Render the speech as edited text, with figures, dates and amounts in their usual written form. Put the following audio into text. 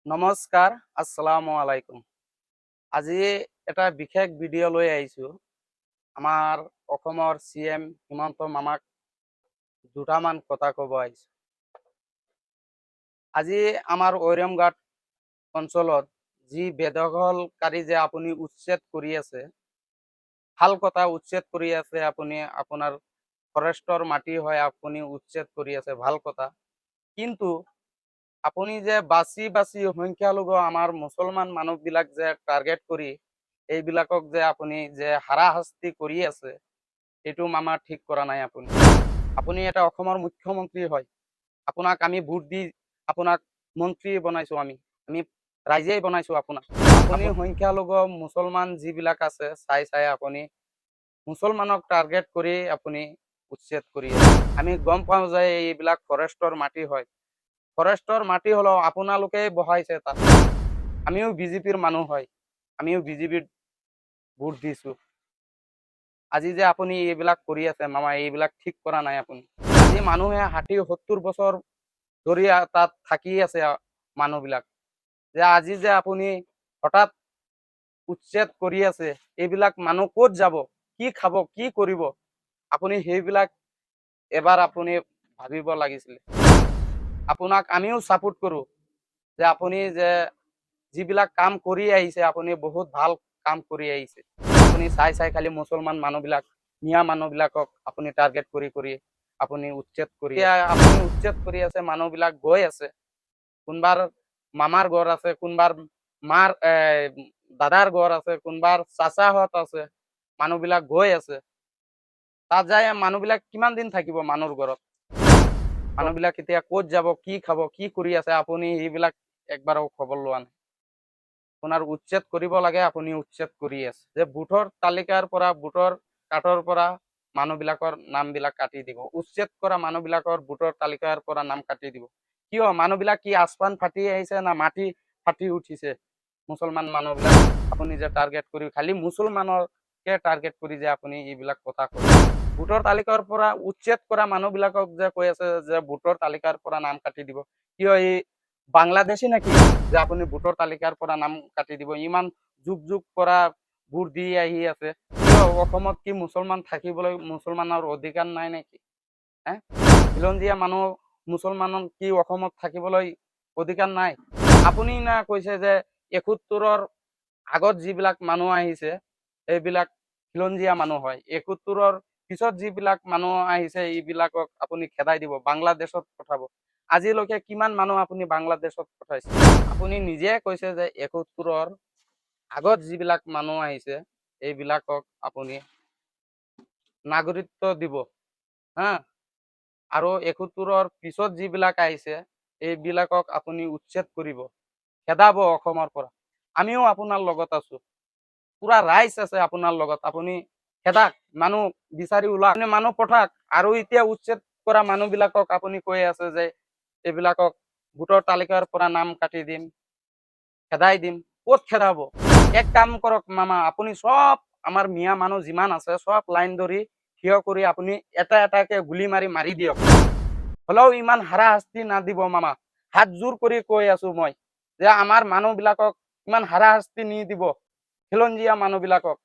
নমস্কাৰ, আসসালামু আলাইকুম। আজি এটা বিশেষ ভিডিঅ' লৈ আহিছোঁ। আমাৰ অসমৰ CM হিমন্ত মামাক দুটামান কথা ক'ব আহিছোঁ। আজি আমাৰ ঐৰংঘাট অঞ্চলত যি বেদখলকাৰী যে আপুনি উচ্ছেদ কৰি আছে, ভাল কথা উচ্ছেদ কৰি আছে আপুনি, আপোনাৰ ফৰেষ্টৰ মাটি হয় আপুনি উচ্ছেদ কৰি আছে, ভাল কথা। কিন্তু আপুনি যে বাছি বাছি সংখ্যালঘু আমাৰ মুছলমান মানুহবিলাক যে টাৰ্গেট কৰি এইবিলাকক যে আপুনি যে হাৰাশাস্তি কৰি আছে, এইটো মামা ঠিক কৰা নাই আপুনি। আপুনি এটা অসমৰ মুখ্যমন্ত্ৰী হয়, আপোনাক আমি ভোট দি আপোনাক মন্ত্ৰী বনাইছো, আমি ৰাইজেই বনাইছো আপোনাক। আপুনি সংখ্যালঘু মুছলমান যিবিলাক আছে চাই চাই আপুনি মুছলমানক টাৰ্গেট কৰি আপুনি উচ্ছেদ কৰি আছে। আমি গম পাওঁ যে এইবিলাক ফৰেষ্টৰ মাটি হয়, ফৰেষ্টৰ মাটি হলেও আপোনালোকেই বহাইছে তাত। আমিও বিজেপিৰ মানুহ হয়, আমিও বিজেপিত ভোট দিছো। আজি যে আপুনি এইবিলাক কৰি আছে মামা, এইবিলাক ঠিক কৰা নাই আপুনি। আজি মানুহে 60-70 বছৰ ধৰি তাত থাকি আছে মানুহবিলাক, যে আজি যে আপুনি হঠাৎ উচ্ছেদ কৰি আছে, এইবিলাক মানুহ ক'ত যাব, কি খাব, কি কৰিব, আপুনি সেইবিলাক এবাৰ আপুনি ভাবিব লাগিছিলে। আপোনাক আমিও সাপোৰ্ট কৰো যে আপুনি যে যিবিলাক কাম কৰি আহিছে, আপুনি বহুত ভাল কাম কৰি আহিছে। আপুনি চাই চাই খালি মুছলমান মানুহবিলাক, মিয়া মানুহবিলাকক আপুনি টাৰ্গেট কৰি কৰি আপুনি উচ্ছেদ কৰি আপুনি উচ্ছেদ কৰি আছে। মানুহবিলাক গৈ আছে, কোনবাৰ মামাৰ ঘৰ আছে, কোনবাৰ মাৰ দাদাৰ ঘৰ আছে, কোনবাৰ চাচাহঁত আছে, মানুহবিলাক গৈ আছে। তাত যায় মানুহবিলাক কিমান দিন থাকিব মানুহৰ ঘৰত? মানুহবিলাক এতিয়া ক'ত যাব, কি খাব, কি কৰি আছে, আপুনি এইবিলাক একবাৰো খবৰ লোৱা নাই। আপোনাৰ উচ্ছেদ কৰিব লাগে, আপুনি উচ্ছেদ কৰি আছে। যে ভোটৰ তালিকাৰ পৰা, ভোটৰ কাৰ্ডৰ পৰা মানুহবিলাকৰ নামবিলাক কাটি দিব, উচ্ছেদ কৰা মানুহবিলাকৰ ভোটৰ তালিকাৰ পৰা নাম কাটি দিব। কিয়? মানুহবিলাক কি আসমান ফাটি আহিছে না মাটি ফাটি উঠিছে? মুছলমান মানুহবিলাক আপুনি যে টাৰ্গেট কৰি খালি মুছলমানকে টাৰ্গেট কৰি যে আপুনি এইবিলাক কথা কয়। ভোটৰ তালিকাৰ পৰা উচ্ছেদ কৰা মানুহবিলাকক যে কৈ আছে যে ভোটৰ তালিকাৰ পৰা নাম কাটি দিব, কিয় এই বাংলাদেশী নেকি যে আপুনি ভোটৰ তালিকাৰ পৰা নাম কাটি দিব? ইমান যুগ যুগ পৰা ভোট দি আহি আছে, কিয় অসমত কি মুছলমান থাকিবলৈ মুছলমানৰ অধিকাৰ নাই নেকি? খিলঞ্জীয়া মানুহ মুছলমানৰ কি অসমত থাকিবলৈ অধিকাৰ নাই? আপুনি না কৈছে যে ৭১-ৰ আগত যিবিলাক মানুহ আহিছে এইবিলাক খিলঞ্জীয়া মানুহ হয়, ৭১-ৰ পিছত যিবিলাক মানুহ আহিছে এইবিলাকক আপুনি খেদাই দিব, বাংলাদেশত পঠাব। আজিলৈকে কিমান মানুহ আপুনি বাংলাদেশত পঠাইছে? আপুনি নিজে কৈছে যে ৭১-ৰ আগত যিবিলাক মানুহ আহিছে এইবিলাকক আপুনি নাগৰিকত্ব দিব, আৰু ৭১-ৰ পিছত যিবিলাক আহিছে এইবিলাকক আপুনি উচ্ছেদ কৰিব, খেদাব অসমৰ পৰা। আমিও আপোনাৰ লগত আছো, পুৰা ৰাইজ আছে আপোনাৰ লগত। আপুনি খেদাক, মানুহ বিচাৰি ওলাক, মানুহ পঠাক। আৰু এতিয়া উচ্ছেদ কৰা মানুহবিলাকক আপুনি কৈ আছে যে এইবিলাকক ভোটৰ তালিকাৰ পৰা নাম কাটি দিম, খেদাই দিম। ক'ত খেদাব? এক কাম কৰক মামা, আপুনি সব আমাৰ মিয়া মানুহ যিমান আছে সব লাইন ধৰি থিয় কৰি আপুনি এটা এটাকে গুলি মাৰি মাৰি দিয়ক। হলেও ইমান হাৰাশাস্তি নাদিব মামা, হাত জোৰ কৰি কৈ আছো মই যে আমাৰ মানুহবিলাকক ইমান হাৰাশাস্তি নিদিব, খিলঞ্জীয়া মানুহবিলাকক।